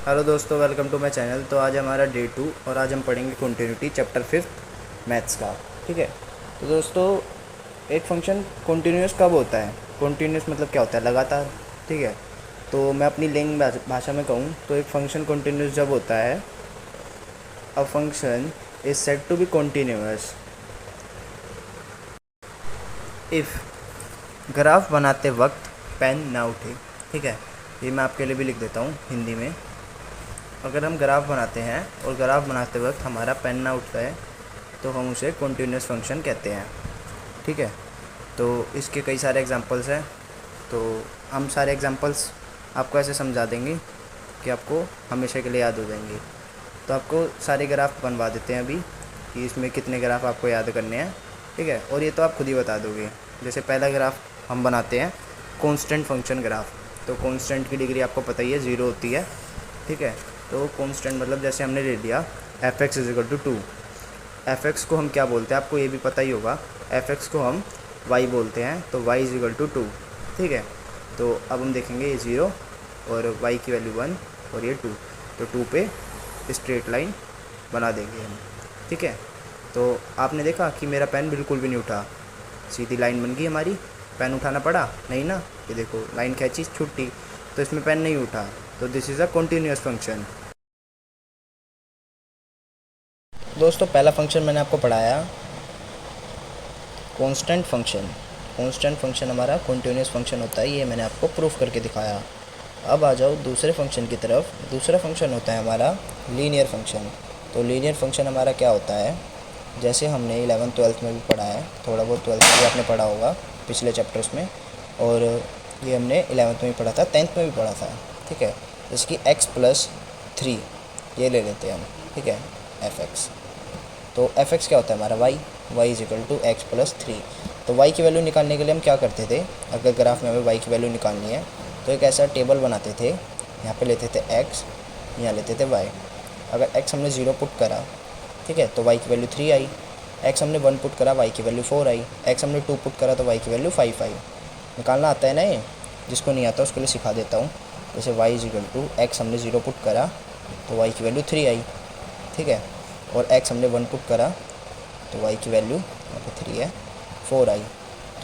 Hello दोस्तों, welcome to my channel. तो आज हमारा डे 2 और आज हम पढ़ेंगे कंटिन्यूटी चैप्टर 5 मैथ्स का। ठीक है। तो दोस्तों, एक फंक्शन कंटिन्यूस कब होता है? कंटिन्यूस मतलब क्या होता है? लगातार। ठीक है। तो मैं अपनी लैंग भाषा में कहूँ तो एक फंक्शन कंटिन्यूस जब होता है, a function is said to be continuous if graph बनाते वक्त पेन ना उठे। ठीक है। ये मैं आपके लिए भी लिख देता हूँ हिंदी में। अगर हम ग्राफ बनाते हैं और ग्राफ बनाते वक्त हमारा पेन ना उठता है तो हम उसे कंटिन्यूस फंक्शन कहते हैं। ठीक है। तो इसके कई सारे एग्जांपल्स हैं। तो हम सारे एग्जांपल्स आपको ऐसे समझा देंगे कि आपको हमेशा के लिए याद हो जाएंगे। तो आपको सारे ग्राफ बनवा देते हैं अभी कि इसमें कितने ग्राफ आपको याद करने हैं। ठीक है। और ये तो आप खुद ही बता दोगे। जैसे पहला ग्राफ हम बनाते हैं कांस्टेंट फंक्शन ग्राफ। तो कांस्टेंट की डिग्री आपको पता ही है, 0 होती है। ठीक है। तो कांस्टेंट मतलब जैसे हमने ले लिया f x is equal to 2। F x को हम क्या बोलते हैं आपको ये भी पता ही होगा। एफ एक्स को हम वाई बोलते हैं, तो वाई इज इक्वल टू 2। ठीक है। तो अब हम देखेंगे ये 0 और वाई की वैल्यू 1 और ये 2। तो 2 पे स्ट्रेट लाइन बना देंगे हम। ठीक है। तो आपने देखा कि मेरा पेन बिल्कुल भी नहीं उठा, सीधी लाइन बन गई हमारी। पेन उठाना पड़ा नहीं ना। ये देखो लाइन खींची, छुट्टी, तो इसमें पेन नहीं उठा। तो this is a continuous function. दोस्तों, पहला फंक्शन मैंने आपको पढ़ाया कांस्टेंट फंक्शन। कांस्टेंट फंक्शन हमारा कंटिन्यूअस फंक्शन होता है, ये मैंने आपको प्रूफ करके दिखाया। अब आ जाओ दूसरे फंक्शन की तरफ। दूसरा फंक्शन होता है हमारा लीनियर फंक्शन। तो लीनियर फंक्शन हमारा क्या होता है? जैसे हमने 11th-12th में भी पढ़ा है, थोड़ा बहुत 12th में भी आपने पढ़ा होगा पिछले चैप्टर्स में, और ये हमने 11th में भी पढ़ा था, 10th में भी पढ़ा था। ठीक है। जैसे कि x+3 ये ले लेते हैं हम। ठीक है। F x. तो एफ एक्स क्या होता है हमारा? Y is equal to x+3। तो वाई की वैल्यू निकालने के लिए हम क्या करते थे? अगर ग्राफ में हमें वाई की वैल्यू निकालनी है तो एक ऐसा टेबल बनाते थे। यहाँ पे लेते थे x, यहाँ लेते थे y। अगर x हमने 0 पुट करा, ठीक है, तो y की वैल्यू 3 आई। x हमने 1 पुट करा, y की वैल्यू 4 आई। x हमने 2 पुट करा तो y की वैल्यू 5 आई। निकालना आता है ना ये? जिसको नहीं आता उसके लिए सिखा देता हूँ। जैसे y is equal to x हमने 0 पुट करा तो y की वैल्यू 3 आई। ठीक है। और x हमने 1 पुट करा तो y की वैल्यू यहाँ पे 3 है, 4 आई।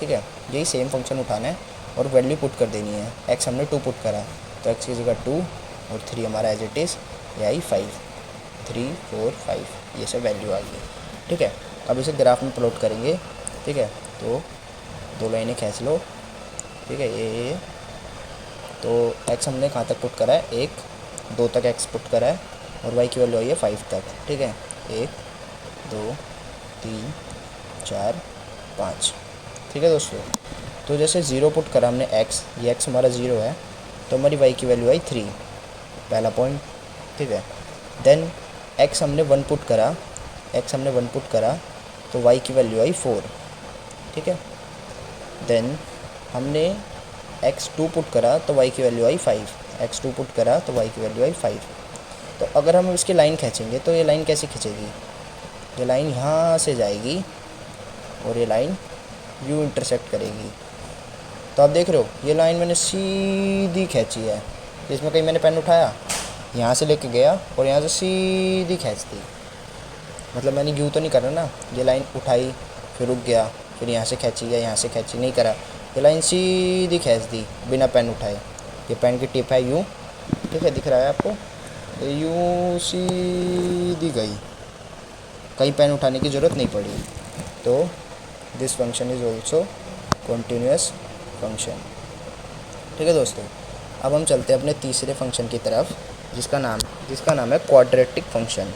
ठीक है। यही सेम फंक्शन उठाना है और वैल्यू पुट कर देनी है। x हमने 2 पुट करा तो x की जगह 2 और 3 हमारा एज इट इज़, ये आई 5। 3, 4, 5 ये सब वैल्यू आ गई। ठीक है। अब इसे ग्राफ में प्लॉट करेंगे। ठीक है। तो दो लाइनें खींच लो। ठीक है। ये तो x हमने कहाँ तक पुट करा है? 1, 2 तक x पुट करा है और y की वैल्यू आई है 5 तक। ठीक है। 1, 2, 3, 4, 5। ठीक है दोस्तों। तो जैसे 0 पुट करा हमने x, ये x हमारा 0 है, तो हमारी y की वैल्यू आई 3, पहला पॉइंट। ठीक है। देन x हमने 1 पुट करा, तो y की वैल्यू आई 4। ठीक है। देन हमने x 2 पुट करा तो y की वैल्यू आई 5। x 2 पुट करा तो y की वैल्यू आई 5। तो अगर हम इसकी लाइन खींचेंगे तो ये लाइन कैसी खींचेगी? ये लाइन यहाँ से जाएगी और ये लाइन यू इंटरसेक्ट करेगी। तो आप देख रहे हो ये लाइन मैंने सीधी खींची है। इसमें कहीं मैंने पेन उठाया, यहाँ से लेके गया और यहाँ से सीधी खींच दी। मतलब मैंने यू तो नहीं करा ना, ये लाइन उठाई फिर रुक गया, फिर यहाँ से खींची या यहाँ से खींची, नहीं करा। ये लाइन सीधी खींच दी बिना पेन उठाए। ये पेन की टिप है यूँ। ठीक है। दिख रहा है आपको? ये यूँ सीधी गई, कहीं पेन उठाने की ज़रूरत नहीं पड़ी। तो this function is also continuous function. ठीक है दोस्तों। अब हम चलते हैं अपने तीसरे फंक्शन की तरफ जिसका नाम है क्वाड्रेटिक फंक्शन।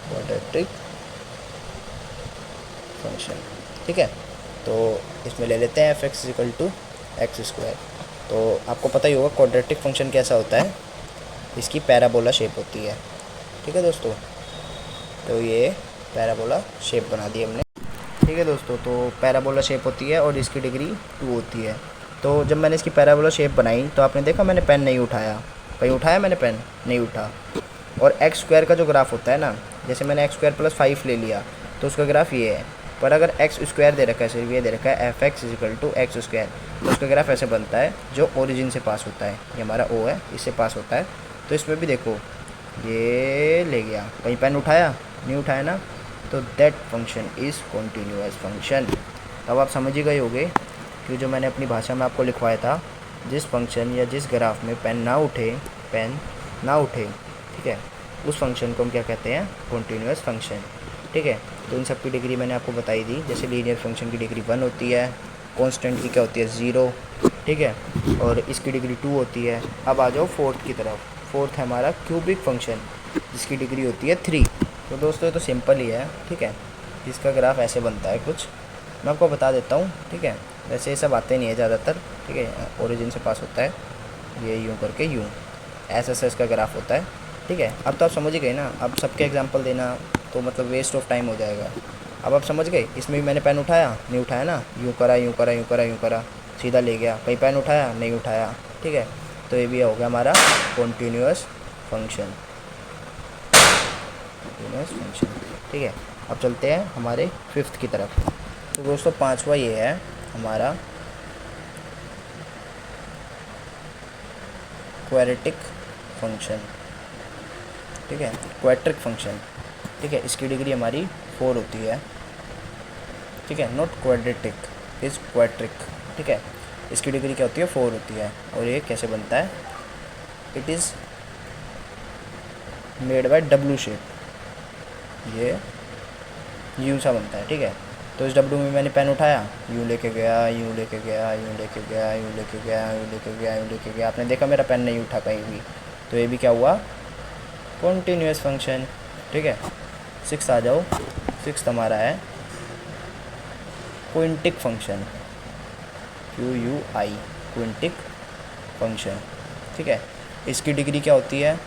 Quadratic function. ठीक है। तो इसमें ले लेते हैं F x equal to x²। तो आपको पता ही होगा क्वाड्रेटिक फंक्शन कैसा होता है, इसकी पैराबोला शेप होती है। ठीक है दोस्तों। तो ये पैराबोला शेप बना दी हमने। ठीक है दोस्तों। तो पैराबोला शेप होती है और इसकी डिग्री 2 होती है। तो जब मैंने इसकी पैराबोला शेप बनाई तो आपने देखा मैंने पेन नहीं उठाया। कहीं उठाया मैंने पेन? नहीं उठा। और x² का जो ग्राफ होता है ना, जैसे मैंने x² + 5 ले लिया तो उसका ग्राफ ये है। पर अगर एक्स स्क्वायर दे रखा है, सिर्फ ये दे रखा है f x is equal to x square, तो उसका ग्राफ ऐसे बनता है जो ओरिजिन से पास होता है, ये हमारा ओ है, इससे पास होता है। तो इसमें भी देखो ये ले गया, कहीं पेन उठाया नहीं उठाया ना, तो that function is continuous function. तब आप समझ ही गए होंगे कि जो मैंने अपनी भाषा में आपको लिखवाया था, जिस फंक्शन या जिस ग्राफ में पेन ना उठे, ठीक है, उस फंक्शन को हम क्या कहते हैं, कॉन्टीन्यूअस फंक्शन। ठीक है, तो इन सब की डिग्री मैंने आपको बताई दी। जैसे लीनियर फंक्शन की डिग्री 1 होती है, कांस्टेंट की क्या होती है 0, ठीक है, और इसकी डिग्री 2 होती है। अब आ जाओ फोर्थ की तरफ। फोर्थ है हमारा क्यूबिक फंक्शन, जिसकी डिग्री होती है 3। तो दोस्तों ये तो सिंपल ही है, ठीक है, जिसका ग्राफ ऐसे बनता है कुछ, मैं आपको बता देता हूँ। ठीक है, वैसे ये सब आते नहीं है ज़्यादातर, ठीक है, ओरिजिन से पास होता है, ये यूँ करके यूँ ऐसा इसका ग्राफ होता है। ठीक है, अब तो आप समझ ही गए ना। अब सबके एग्जांपल देना तो मतलब वेस्ट ऑफ टाइम हो जाएगा। अब आप समझ गए, इसमें भी मैंने पेन उठाया नहीं उठाया ना, यूँ करा यूँ करा यूँ करा यूँ करा, सीधा ले गया। कहीं पेन उठाया नहीं उठाया, ठीक है, तो ये भी हो गया हमारा कॉन्टीन्यूअस फंक्शन। ठीक है, अब चलते हैं हमारे फिफ्थ की तरफ। तो दोस्तों पांचवा ये है हमारा क्वाड्रेटिक फंक्शन। ठीक है, क्वाड्रेटिक फंक्शन, ठीक है, इसकी डिग्री हमारी 4 होती है। ठीक है, नॉट क्वाड्रेटिक, इज़ क्वाड्रेटिक। ठीक है, इसकी डिग्री क्या होती है 4 होती है। और ये कैसे बनता है, it is made by W shape, ये यू सा बनता है। ठीक है, तो इस डब्ल्यू में मैंने पेन उठाया, यूँ लेके गया यूँ लेके गया यूँ लेके गया यूँ लेके गया यूँ लेके गया यूँ लेके गया, आपने देखा मेरा पेन नहीं उठा कहीं भी, तो ये भी क्या हुआ, कॉन्टीन्यूअस फंक्शन। ठीक है, 6 आ जाओ। 6 हमारा है क्विंटिक फंक्शन, QUI, क्विंटिक फंक्शन। ठीक है, इसकी डिग्री क्या होती है,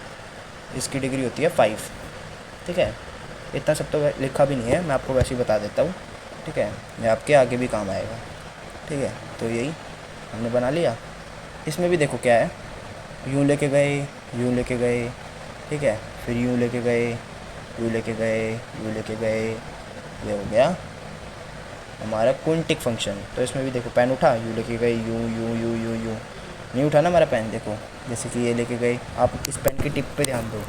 इसकी डिग्री होती है 5। ठीक है, इतना सब तो लिखा भी नहीं है, मैं आपको वैसे ही बता देता हूँ। ठीक है, ये आपके आगे भी काम आएगा। ठीक है, तो यही हमने बना लिया। इसमें भी देखो क्या है, यूँ लेके गए यूँ लेके गए, ठीक है, फिर यूँ लेके गए यूँ लेके गए यूँ लेके गए, ये हो गया हमारा क्विंटिक फंक्शन। तो इसमें भी देखो पेन उठा, यूँ लेके गए यूँ यूँ यूँ यूँ यूँ, नहीं उठा ना हमारा पेन, देखो जैसे कि ये लेके गए, आप इस पेन की टिप पे ध्यान दो,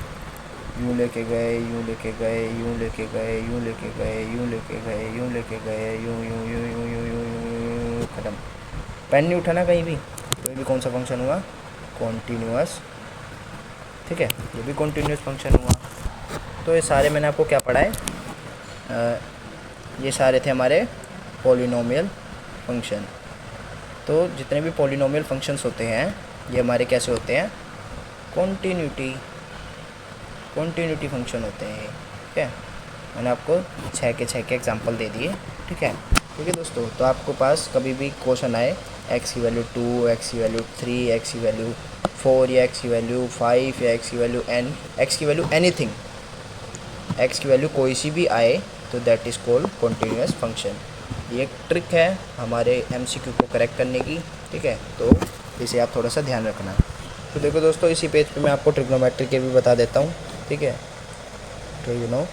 यूँ लेके गए यूँ लेके गए यूँ लेके गए यूँ लेके गए यूँ लेके गए यूँ लेके गए यूँ यूँ यूँ यूँ यूँ यूँ यूँ, खत्म। पेन नहीं उठा ना कहीं भी, तो ये भी कौन सा फंक्शन हुआ, कॉन्टीन्यूअस। ठीक है, ये भी कॉन्टीन्यूअस फंक्शन हुआ। तो ये सारे मैंने आपको क्या पढ़ाए, ये सारे थे हमारे पॉलिनोमियल फंक्शन। तो जितने भी पॉलिनोमियल फंक्शंस होते हैं ये हमारे कैसे होते हैं, कॉन्टीन्यूटी फंक्शन होते हैं। ठीक है, मैंने आपको 6 के 6 के एग्जांपल दे दिए। ठीक है दोस्तों, तो आपको पास कभी भी क्वेश्चन आए x की वैल्यू 2, x की वैल्यू 3, x की वैल्यू 4 या x की वैल्यू 5 या x की वैल्यू n, x की वैल्यू एनीथिंग, x की वैल्यू कोई सी भी आए, तो that is called continuous function. ये एक ट्रिक है हमारे MCQ को करेक्ट करने की। ठीक है, तो इसे आप थोड़ा सा ध्यान रखना। तो देखो दोस्तों, इसी पेज पे मैं आपको ट्रिग्नोमेट्री के भी बता देता हूँ। ठीक है, ट्रिग्नोमेट्री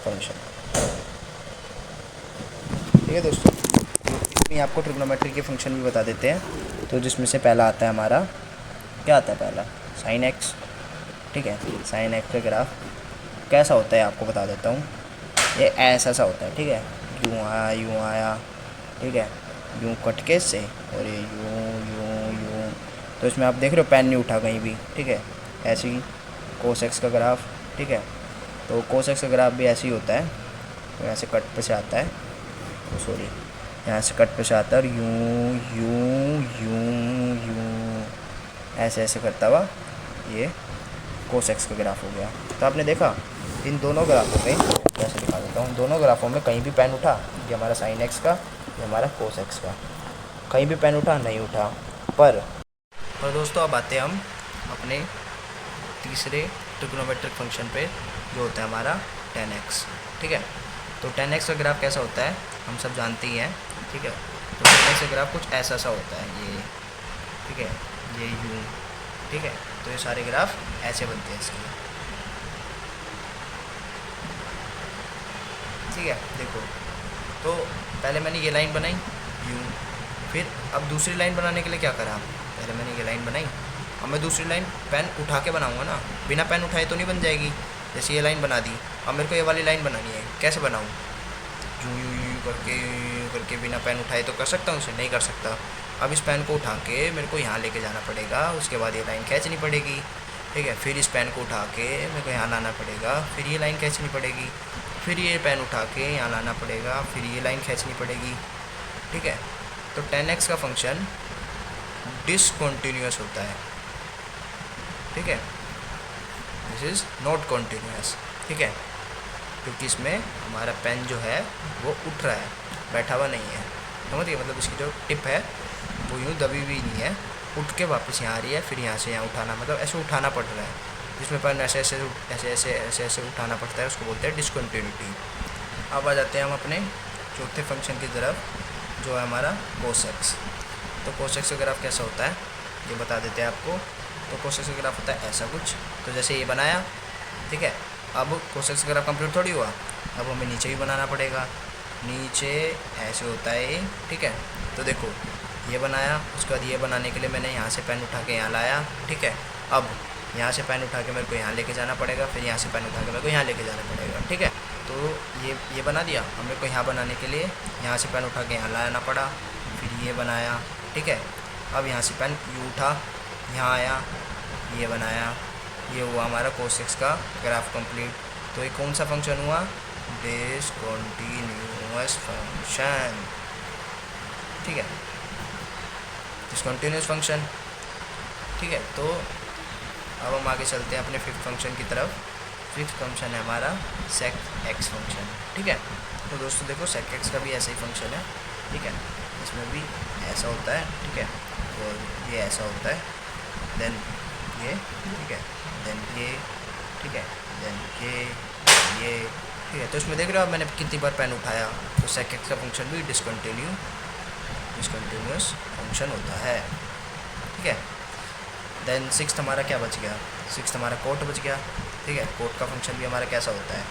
फंक्शन। ठीक है दोस्तों, इसमें आपको ट्रिग्नोमेट्री के फंक्शन भी बता देते हैं। तो जिसमें से पहला आता है हमारा, क्या आता है पहला, साइन एक्स। ठीक है, साइन एक्स का ग्राफ कैसा होता है आपको बता देता हूँ। ये ऐसा सा होता है। ठीक है, यूँ आया, ठीक है, यूँ कट के से, और ये यूँ। तो इसमें आप देख रहे हो पेन नहीं उठा कहीं भी। ठीक है, ऐसे ही कोस एक्स का ग्राफ। ठीक है, तो कोस एक्स का ग्राफ भी ऐसे ही होता है, तो यहाँ से कट पे से आता है, सॉरी यहाँ से कट पे से आता है, और यूँ ऐसे ऐसे करता हुआ ये कोस एक्स का ग्राफ हो गया। तो आपने देखा इन दोनों ग्राफों में, जैसे दिखा देता हूँ, दोनों ग्राफों में कहीं भी पेन उठा, ये हमारा साइन एक्स का, ये हमारा कोस एक्स का, कहीं भी पेन उठा नहीं उठा। पर दोस्तों अब आते हैं हम अपने तीसरे ट्रिग्नोमेट्रिक फंक्शन पे, जो होता है हमारा tan x। ठीक है, तो tan x का ग्राफ कैसा होता है हम सब जानते ही हैं। ठीक है, तो tan x का ग्राफ कुछ ऐसा सा होता है, ये। ठीक है, ये यूँ। ठीक है, तो ये सारे ग्राफ ऐसे बनते हैं इसके। ठीक है। देखो, तो पहले मैंने ये लाइन बनाई यूँ, फिर अब दूसरी लाइन बनाने के लिए क्या करा, पहले मैंने ये लाइन बनाई, अब मैं दूसरी लाइन पेन उठा के बनाऊँगा ना, बिना पेन उठाए तो नहीं बन जाएगी। जैसे ये लाइन बना दी, अब मेरे को ये वाली लाइन बनानी है, कैसे बनाऊँ, यूँ यूँ यूँ करके बिना पेन उठाए तो कर सकता हूँ, उसे नहीं कर सकता। अब इस पेन को उठा के मेरे को यहाँ लेके जाना पड़ेगा, उसके बाद ये लाइन खींचनी पड़ेगी, ठीक है। फिर इस पेन को उठा के मेरे को यहाँ लाना पड़ेगा, फिर ये लाइन खींचनी पड़ेगी, फिर ये पेन उठा के यहाँ लाना पड़ेगा, फिर ये लाइन खींचनी पड़ेगी, ठीक है। तो 10x का फंक्शन डिसकंटिन्यूअस होता है, ठीक है, दिस इज़ नॉट कॉन्टीन्यूअस, ठीक है, क्योंकि इसमें हमारा पेन जो है वो उठ रहा है, बैठा हुआ नहीं है। समझिए, मतलब इसकी जो टिप है वो यूँ दबी हुई नहीं है, उठ के वापस यहाँ आ रही है, फिर यहाँ से यहाँ उठाना, मतलब ऐसे उठाना पड़ रहा है, जिसमें पेन ऐसे ऐसे ऐसे ऐसे ऐसे ऐसे उठाना पड़ता है, उसको बोलते हैं डिसकंटिन्यूटी। अब आ जाते हैं हम अपने चौथे फंक्शन की तरफ, जो है हमारा कोसेक्स। तो कोसेक्स का ग्राफ कैसा होता है ये बता देते हैं आपको। तो कोसेक्स का ग्राफ होता है ऐसा कुछ, तो जैसे ये बनाया, ठीक है। अब कोसेक्स का ग्राफ कंप्लीट थोड़ी हुआ, अब हमें नीचे भी बनाना पड़ेगा, नीचे ऐसे होता है ये, ठीक है। तो देखो, ये बनाया, उसके बाद ये बनाने के लिए मैंने यहाँ से पेन उठा के यहाँ लाया, ठीक है। अब यहाँ से पेन उठा के मेरे को यहाँ लेके जाना पड़ेगा, फिर यहाँ से पेन उठा के मेरे को यहाँ लेके जाना पड़ेगा, ठीक है। तो ये बना दिया। अब मेरे को यहाँ बनाने के लिए यहाँ से पेन उठा के यहाँ लाना पड़ा, फिर ये बनाया, ठीक है। अब यहाँ से पेन ये उठा, यहाँ आया, ये बनाया, ये हुआ हमारा कोसेक्स का ग्राफ कंप्लीट। तो ये कौन सा फंक्शन हुआ, डिसकंटिन्यूअस फंक्शन, ठीक है, डिसकंटिन्यूअस फंक्शन, ठीक है। तो अब हम आगे चलते हैं अपने फिफ्थ फंक्शन की तरफ। फिफ्थ फंक्शन है हमारा सेक एक्स फंक्शन, ठीक है। तो दोस्तों देखो, सेक एक्स का भी ऐसा ही फंक्शन है, ठीक है, इसमें भी ऐसा होता है, ठीक है, और ये ऐसा होता है, देन ये, ठीक है, देन ये, ठीक है, देन ये, ठीक है। तो इसमें देख रहे हो आप मैंने कितनी बार पेन उठाया। तो सेक एक्स का फंक्शन भी डिसकंटिन्यूअस फंक्शन होता है, ठीक है। देन सिक्स्थ हमारा क्या बच गया, सिक्स्थ हमारा कोट बच गया, ठीक है। कोट का फंक्शन भी हमारा कैसा होता है,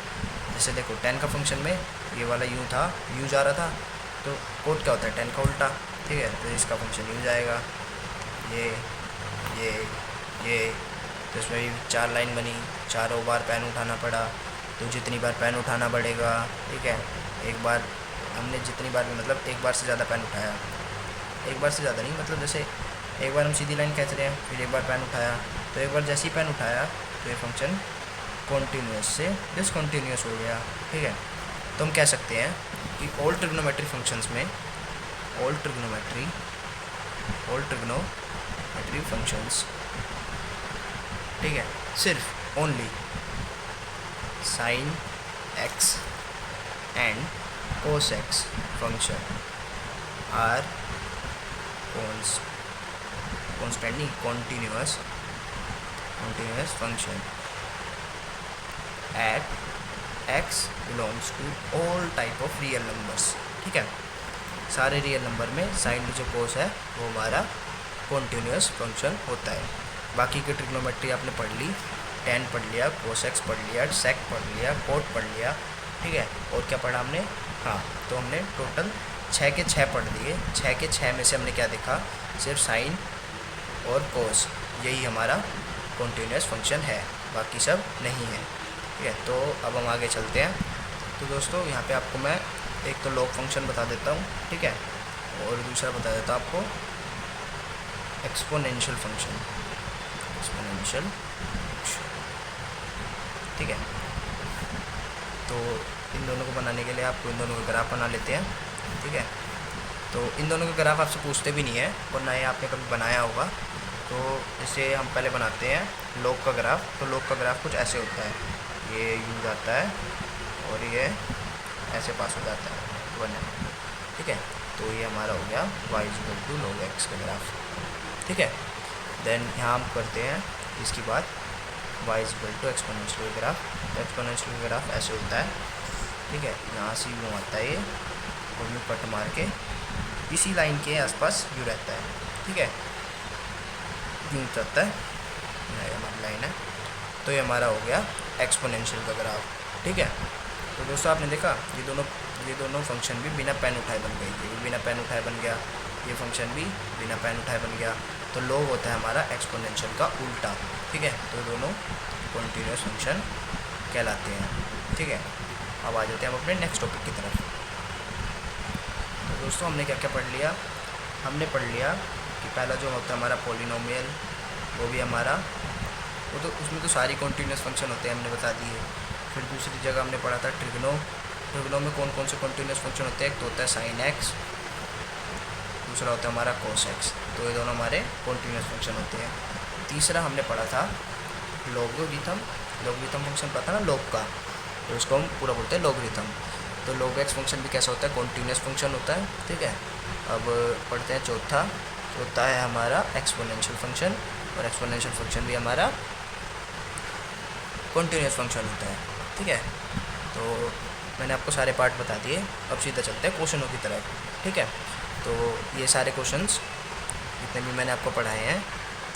जैसे देखो 10 का फंक्शन में ये वाला यूँ था, यूँ जा रहा था, तो कोट क्या होता है 10 का उल्टा, ठीक है। तो इसका फंक्शन यूँ जाएगा, ये, तो इसमें भी 4 लाइन बनी, चारों बार पेन उठाना पड़ा। तो जितनी बार पेन उठाना पड़ेगा, ठीक है, एक बार हमने जितनी बार भी, मतलब एक बार से ज़्यादा पेन उठाया, एक बार से ज़्यादा नहीं, मतलब जैसे एक बार हम सीधी लाइन खींच रहे हैं, फिर एक बार पेन उठाया, तो एक बार जैसे ही पेन उठाया तो ये फंक्शन कॉन्टीन्यूअस से डिसकंटिन्यूअस हो गया, ठीक है। तो हम कह सकते हैं कि ऑल ट्रिग्नोमेट्री फंक्शंस में, ऑल ट्रिग्नोमेट्री फंक्शंस, ठीक है, सिर्फ only sine x and cos x function are continuous function at x belongs to all type of real numbers, ठीक है। सारे रियल नंबर में साइन जो कोस है वो हमारा कॉन्टीन्यूअस फंक्शन होता है। बाकी की ट्रिग्नोमेट्री आपने पढ़ ली, tan पढ़ लिया, कोस एक्स पढ़ लिया, सेक पढ़ लिया, कोट पढ़ लिया, ठीक है। और क्या पढ़ा हमने, हाँ, तो हमने टोटल 6 के 6 पढ़ लिए। 6 के 6 में से हमने क्या देखा, सिर्फ साइन और कोस, यही हमारा कॉन्टीन्यूअस फंक्शन है, बाकी सब नहीं है, ठीक है। तो अब हम आगे चलते हैं। तो दोस्तों यहाँ पे आपको मैं एक तो लॉग फंक्शन बता देता हूँ, ठीक है, और दूसरा बता देता हूँ आपको एक्सपोनेंशियल फंक्शन, ठीक है। तो इन दोनों को बनाने के लिए आपको इन दोनों का ग्राफ बना लेते हैं, ठीक है। तो इन दोनों के ग्राफ आपसे पूछते भी नहीं है, और ना ही आपने कभी बनाया होगा। तो इसे हम पहले बनाते हैं लॉग का ग्राफ। तो लॉग का ग्राफ कुछ ऐसे होता है, ये यूँ जाता है और ये ऐसे पास हो जाता है 1, ठीक है। तो ये हमारा हो गया y = log x का ग्राफ, ठीक है। देन यहाँ हम करते हैं इसकी बात y = एक्सपोनेंशियल ग्राफ। तो एक्सपोनेंशियल ग्राफ ऐसे होता है, ठीक है। यहाँ से यूँ आता है ये, और यूँ कट मार के इसी लाइन के आसपास यूँ रहता है, ठीक है, यूँ चलता है, ये हमारी लाइन है। तो ये हमारा हो गया एक्सपोनेंशियल का ग्राफ, ठीक है। तो दोस्तों आपने देखा ये दोनों फंक्शन भी बिना पेन उठाए बन गए, ये भी बिना पेन उठाए बन गया, ये फंक्शन भी बिना पेन उठाए बन गया। तो log होता है हमारा एक्सपोनेंशियल का उल्टा, ठीक है। तो दोनों कॉन्टीन्यूअस फंक्शन कहलाते हैं, ठीक है। अब आ जाते हैं हम अपने नेक्स्ट टॉपिक की तरफ। तो दोस्तों हमने क्या क्या पढ़ लिया, हमने पढ़ लिया कि पहला जो होता है हमारा पॉलिनोमियल, वो भी हमारा वो तो उसमें तो सारी कॉन्टीन्यूअस फंक्शन होते हैं, हमने बता दिए। फिर दूसरी जगह हमने पढ़ा था ट्रिग्नो में कौन कौन से कॉन्टीन्यूअस फंक्शन होते हैं। एक तो होता है साइन एक्स, दूसरा होता है हमारा कोस एक्स। तो ये दोनों हमारे कॉन्टीन्यूअस फंक्शन होते हैं। तीसरा हमने पढ़ा था लोगरिथम फंक्शन पता ना लॉग का, तो उसको हम पूरा बोलते हैं लोगरिथम। तो log x फंक्शन भी कैसा होता है, कॉन्टीन्यूअस फंक्शन होता है, ठीक है। अब पढ़ते हैं चौथा है हमारा एक्सपोनेंशियल फंक्शन, और एक्सपोनेंशियल फंक्शन भी हमारा कॉन्टीन्यूअस फंक्शन होता है, ठीक है। तो मैंने आपको सारे पार्ट बता दिए, अब सीधा चलते हैं क्वेश्चनों की तरफ, ठीक है। तो ये सारे क्वेश्चंस जितने भी मैंने आपको पढ़ाए हैं,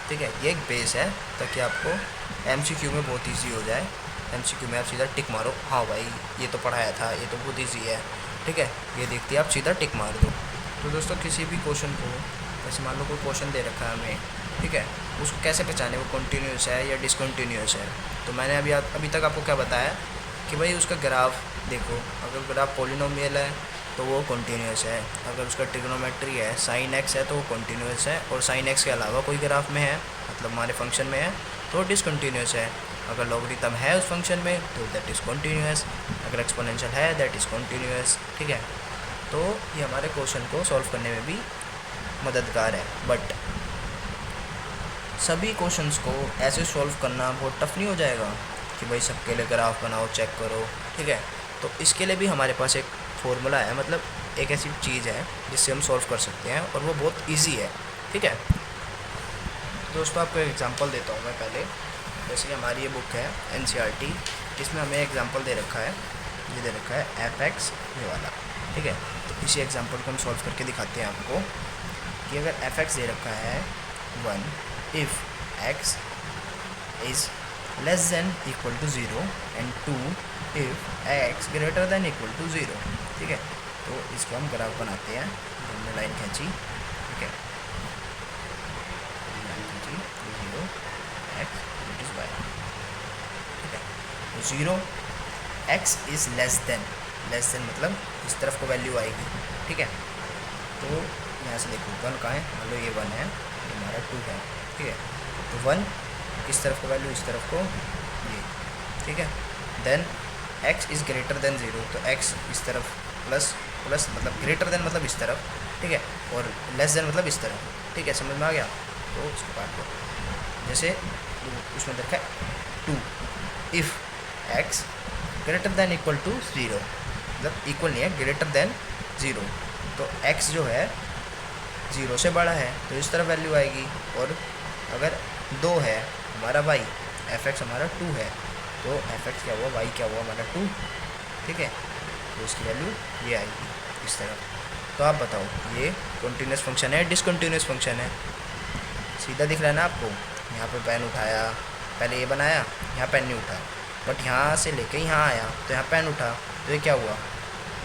ठीक है, ये एक बेस है ताकि आपको MCQ में बहुत ईजी हो जाए। MCQ में आप सीधा टिक मारो, हाँ भाई ये तो पढ़ाया था, ये तो बहुत ईजी है, ठीक है, ये देखते आप सीधा टिक मार दो। तो दोस्तों किसी भी क्वेश्चन को, जैसे मान लो कोई क्वेश्चन दे रखा है हमें, ठीक है, उसको कैसे पहचाने वो कॉन्टीन्यूअस है या डिसकंटिन्यूअस है। तो मैंने अभी तक आपको क्या बताया कि भाई उसका ग्राफ देखो, अगर ग्राफ पॉलिनोमियल है तो वो कॉन्टीन्यूअस है, अगर उसका ट्रिग्नोमेट्री है साइन एक्स है तो वो कॉन्टीन्यूअस है, और साइन एक्स के अलावा कोई ग्राफ में है, मतलब हमारे फंक्शन में है, तो डिसकंटिन्यूअस है। अगर लॉगरिथम है उस फंक्शन में तो दैट इज़ कॉन्टीन्यूअस, अगर एक्सपोनेंशियल है दैट इज़ कॉन्टीन्यूअस, ठीक है। तो ये हमारे क्वेश्चन को सॉल्व करने में भी मददगार है। बट सभी क्वेश्चंस को ऐसे सॉल्व करना बहुत टफ नहीं हो जाएगा कि भाई सबके लिए ग्राफ बनाओ, चेक करो, ठीक है। तो इसके लिए भी हमारे पास एक फॉर्मूला है, मतलब एक ऐसी चीज़ है जिससे हम सॉल्व कर सकते हैं, और वो बहुत ईजी है, ठीक है। दोस्तों आपको एक एग्जांपल देता हूँ मैं पहले। जैसे कि हमारी ये बुक है NCERT, इसमें हमें एग्जांपल दे रखा है, ये दे रखा है fx ये वाला, ठीक है। तो इसी एग्जांपल को हम सॉल्व करके दिखाते हैं आपको कि अगर fx दे रखा है 1 if x is less than equal to 0 and 2 if x greater than equal to 0, ठीक है। तो इसको हम ग्राफ बनाते हैं, हमने लाइन खींची, ठीक है, लाइन खींची 0 x इट इज़ y, ठीक है। तो 0 x इज़ लेस देन मतलब इस तरफ को वैल्यू आएगी, ठीक है। तो यहाँ से देखो 1 कहाँ है, मान लो ये 1 है, ये हमारा 2 है, ठीक है। तो 1 किस तरफ को वैल्यू, इस तरफ को, ये, ठीक है। Then x is greater than 0, तो x इस तरफ प्लस मतलब ग्रेटर देन मतलब इस तरफ, ठीक है, और लेस देन मतलब इस तरफ, ठीक है, समझ में आ गया। तो इसको काट दो, जैसे उसमें देखा है 2 if x greater than equal to 0, मतलब इक्वल नहीं है, ग्रेटर देन 0, तो x जो है 0 से बड़ा है तो इस तरफ वैल्यू आएगी, और अगर 2 है हमारा y, fx हमारा 2 है, तो fx क्या हुआ, y क्या हुआ हमारा 2, ठीक है। तो इसकी वैल्यू ये आएगी इस तरफ। तो आप बताओ ये कॉन्टीन्यूअस फंक्शन है, डिसकंटीन्यूअस फंक्शन है? सीधा दिख रहा है ना आपको, यहाँ पे पेन उठाया, पहले ये बनाया, यहाँ पेन नहीं उठाया, बट यहाँ से लेके यहाँ आया तो यहाँ पेन उठा, तो ये क्या हुआ,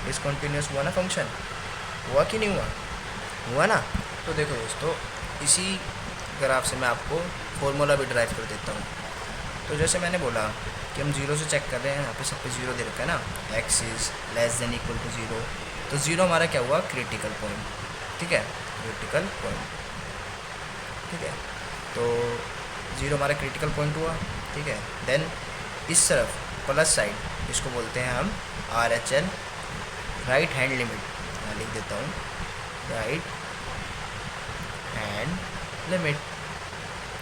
डिसकंटीन्यूअस हुआ ना फंक्शन, हुआ कि नहीं हुआ, हुआ ना। तो देखो दोस्तों, इसी ग्राफ से मैं आपको फॉर्मूला भी ड्राइव कर देता हूँ। तो जैसे मैंने बोला कि हम 0 से चेक कर रहे हैं, यहाँ पे सब पे 0 दे रखा है ना, x is less than equal to 0, तो 0 हमारा क्या हुआ, क्रिटिकल पॉइंट, ठीक है, क्रिटिकल पॉइंट, ठीक है। तो 0 हमारा क्रिटिकल पॉइंट हुआ, ठीक है। देन इस तरफ प्लस साइड, इसको बोलते हैं हम RHL, राइट हैंड लिमिट, मैं लिख देता हूँ, right hand limit,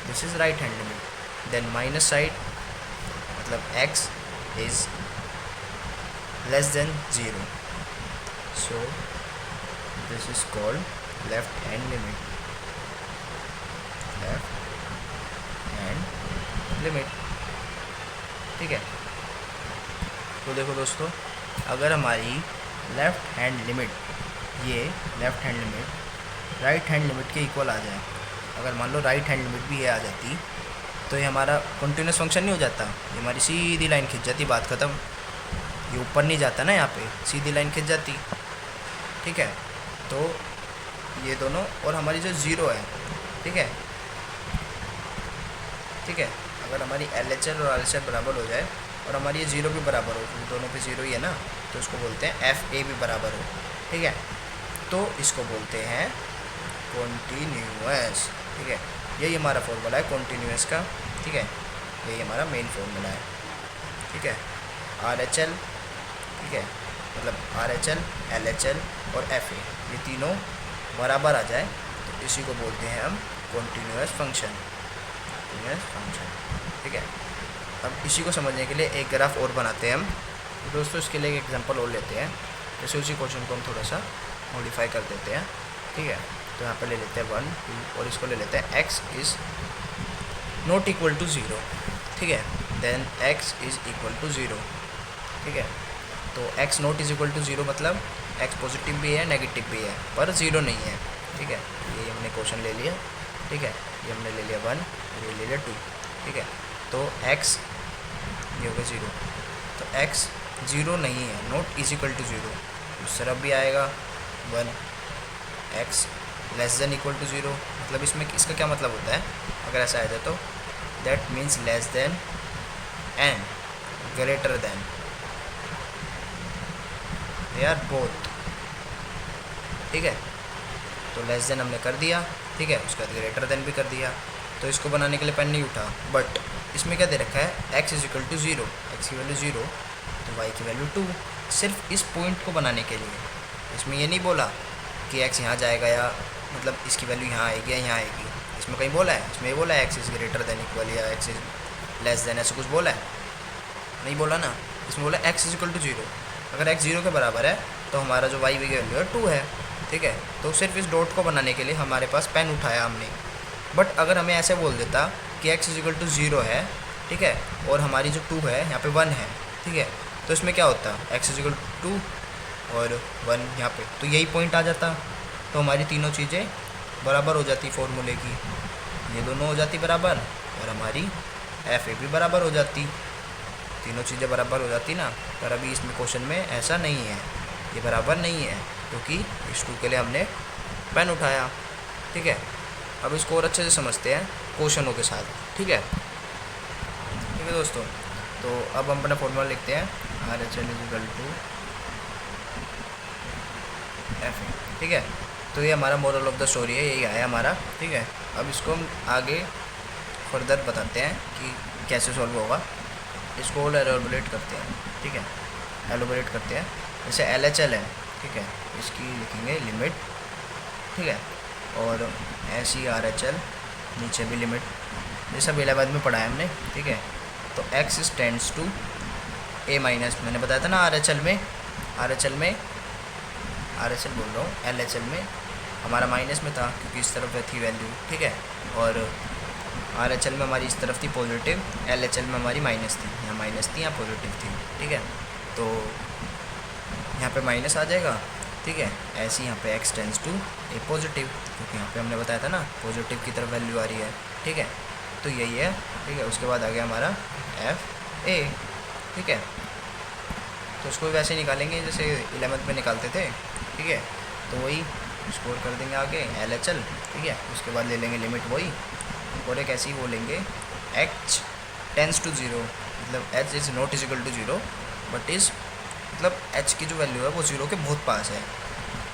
this is right hand limit. Then minus side, मतलब x is less than 0, so this is called left hand limit, left hand limit, ठीक है। तो देखो दोस्तों, अगर हमारी लेफ़्ट हैंड लिमिट, ये left hand limit right hand limit के इक्वल आ जाए, अगर मान लो राइट हैंड लिमिट भी ये आ जाती, तो ये हमारा कंटिन्यूस फंक्शन नहीं हो जाता, ये हमारी सीधी लाइन खिंच जाती, बात ख़त्म। ये ऊपर नहीं जाता ना, यहाँ पे सीधी लाइन खिंच जाती, ठीक है। तो ये दोनों और हमारी जो ज़ीरो है, ठीक है, ठीक है, अगर हमारी LHL और RHL बराबर हो जाए और हमारी ये ज़ीरो भी बराबर हो, क्योंकि दोनों पे ज़ीरो ही है ना, तो इसको बोलते हैं FA भी बराबर हो, ठीक है। तो इसको बोलते हैं कॉन्टीन्यूअस, ठीक है। यही हमारा फॉर्मूला है कॉन्टीन्यूअस का, ठीक है, यही हमारा मेन फॉर्मूला है, ठीक है। RHL, ठीक है, मतलब RHL, LHL और FA ये तीनों बराबर आ जाए तो इसी को बोलते हैं हम कॉन्टीन्यूअस फंक्शन, ठीक है। अब इसी को समझने के लिए एक ग्राफ और बनाते हैं हम, तो दोस्तों इसके लिए एक एग्जांपल और लेते हैं। जैसे उसी क्वेश्चन को हम थोड़ा सा मॉडिफाई कर देते हैं, ठीक है। तो यहाँ पे ले लेते हैं 1 2 और इसको ले लेते हैं x is not equal to 0, ठीक है, then x is equal to 0, ठीक है। तो x not is equal to 0 मतलब x पॉजिटिव भी है नेगेटिव भी है पर 0 नहीं है, ठीक है। ये हमने क्वेश्चन ले लिया, ठीक है, ये हमने ले लिया 1 और ये ले लिया 2, ठीक है। तो x ये हो गया 0, तो x 0 नहीं है, नॉट इज इक्वल टू 0, उस तरफ भी आएगा 1, x less than equal to 0, मतलब इसमें इसका क्या मतलब होता है अगर ऐसा आ जाए तो, that means less than and greater than, they are both, ठीक है। तो लेस देन हमने कर दिया, ठीक है, उसके बाद ग्रेटर देन भी कर दिया। तो इसको बनाने के लिए पेन नहीं उठा, बट इसमें क्या दे रखा है x is equal to 0, x की वैल्यू 0 तो y की वैल्यू 2, सिर्फ इस पॉइंट को बनाने के लिए। इसमें ये नहीं बोला कि x यहाँ जाएगा या मतलब इसकी वैल्यू यहाँ आएगी या यहाँ आएगी, इसमें कहीं बोला है, इसमें ये बोला है x is greater than equal या x इज लेस देन, ऐसा कुछ बोला है नहीं बोला ना, इसमें बोला x इज इक्वल टू 0। अगर x 0 के बराबर है तो हमारा जो y की वैल्यू है 2 है, ठीक है। तो सिर्फ इस डॉट को बनाने के लिए हमारे पास पेन उठाया हमने, बट अगर हमें ऐसे बोल देता कि x इज इक्वल टू 0 है, ठीक है, और हमारी जो 2 है यहाँ पे 1 है, ठीक है, तो इसमें क्या होता x इज इक्वल टू 2 और 1 यहाँ पे, तो यही पॉइंट आ जाता, तो हमारी तीनों चीज़ें बराबर हो जाती फॉर्मूले की, ये दोनों हो जाती बराबर और हमारी FA भी बराबर हो जाती, तीनों चीज़ें बराबर हो जाती ना। पर अभी इसमें क्वेश्चन में ऐसा नहीं है, ये बराबर नहीं है क्योंकि इस 2 के लिए हमने पेन उठाया, ठीक है। अब इसको और अच्छे से समझते हैं क्वेश्चनों के साथ, ठीक है, ठीक है दोस्तों। तो अब हम अपना फॉर्मूला लिखते हैं RHL is equal to FA, ठीक है। तो ये हमारा मोरल ऑफ द स्टोरी है, यही आया हमारा, ठीक है। अब इसको हम आगे फर्दर बताते हैं कि कैसे सॉल्व होगा, इसको और एलोबरेट करते हैं, ठीक है, एलोबरेट करते हैं। जैसे LHL है, ठीक है, इसकी लिखेंगे लिमिट, ठीक है, और ऐसी RHL नीचे भी लिमिट, ये सब 11th में पढ़ा है हमने, ठीक है। तो x tends to a minus, मैंने बताया था ना RHL में RHL बोल रहा हूँ, LHL में हमारा माइनस में था क्योंकि इस तरफ थी वैल्यू, ठीक है, और RHL में हमारी इस तरफ थी पॉजिटिव, LHL में हमारी माइनस थी, यहाँ माइनस थी यहाँ पॉजिटिव थी, ठीक है। तो यहाँ पे माइनस आ जाएगा, ठीक है, ऐसे यहाँ पे x tends to a positive, क्योंकि यहाँ पे हमने बताया था ना पॉजिटिव की तरफ वैल्यू आ रही है, ठीक है। तो यही है, ठीक है। उसके बाद आ गया हमारा FA, ठीक है। तो उसको वैसे निकालेंगे जैसे 11th में निकालते थे, ठीक है। तो वही स्कोर कर देंगे आगे LHL, ठीक है। उसके बाद ले लेंगे लिमिट वही, और एक ऐसी वो लेंगे h टेंड्स टू 0, मतलब h is not is equal to 0 but is मतलब h की जो वैल्यू है वो 0 के बहुत पास है,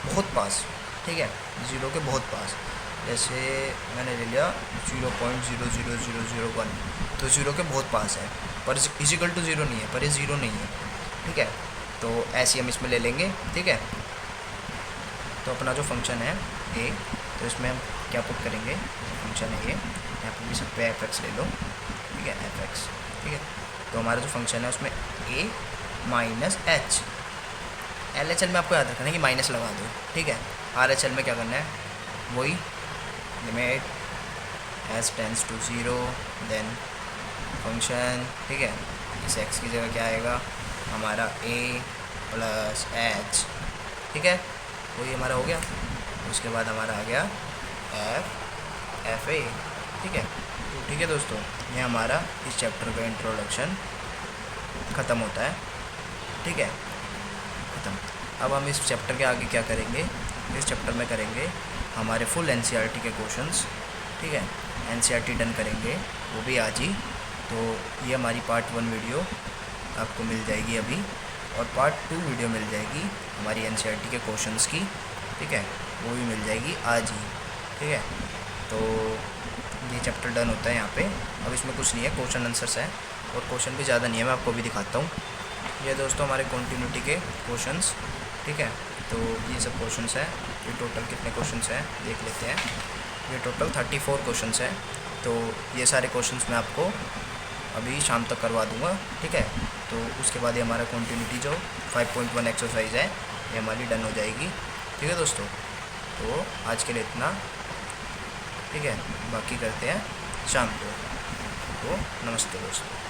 बहुत पास, ठीक है, 0 के बहुत पास। जैसे मैंने ले लिया 0.00001, तो 0 के बहुत पास है पर इज इक्वल टू 0 नहीं है, पर ये 0 नहीं है, ठीक है। तो ऐसे हम इसमें ले लेंगे, ठीक है। तो अपना जो फंक्शन है a, तो इसमें हम क्या पुट करेंगे, फंक्शन है ये, यहाँ पर भी सब पे fx ले लो, ठीक है, fx, ठीक है। तो हमारा जो फंक्शन है उसमें a माइनस h, LHL में आपको याद रखना है कि माइनस लगा दो, ठीक है। RHL में क्या करना है, वही limit h tends to 0 then function, ठीक है। इस x की जगह क्या आएगा हमारा a प्लस h, ठीक है, वही हमारा हो गया। उसके बाद हमारा आ गया FA, ठीक है। तो ठीक है दोस्तों, ये हमारा इस चैप्टर का इंट्रोडक्शन ख़त्म होता है। ठीक है, ख़त्म। अब हम इस चैप्टर के आगे क्या करेंगे, इस चैप्टर में करेंगे हमारे फुल एनसीईआरटी के क्वेश्चंस। ठीक है, एनसीईआरटी डन करेंगे वो भी आज ही। तो ये हमारी पार्ट 1 वीडियो आपको मिल जाएगी अभी, और पार्ट 2 वीडियो मिल जाएगी हमारी एनसीईआरटी के क्वेश्चंस की। ठीक है, वो भी मिल जाएगी आज ही। ठीक है, तो ये चैप्टर डन होता है यहाँ पे। अब इसमें कुछ नहीं है, क्वेश्चन आंसर्स है, और क्वेश्चन भी ज़्यादा नहीं है, मैं आपको भी दिखाता हूँ। ये दोस्तों हमारे कॉन्टिन्यूटी के क्वेश्चंस। ठीक है, तो ये सब क्वेश्चंस है। ये टोटल कितने क्वेश्चंस हैं देख लेते हैं। ये टोटल 34 क्वेश्चंस है। तो ये सारे क्वेश्चंस मैं आपको अभी शाम तक करवा दूंगा। ठीक है, तो उसके बाद ये हमारा कॉन्टिन्यूटी जो 5.1 एक्सरसाइज है ये हमारी डन हो जाएगी। ठीक है दोस्तों, तो आज के लिए इतना। ठीक है, बाकी करते हैं शाम को। तो नमस्ते दोस्तों।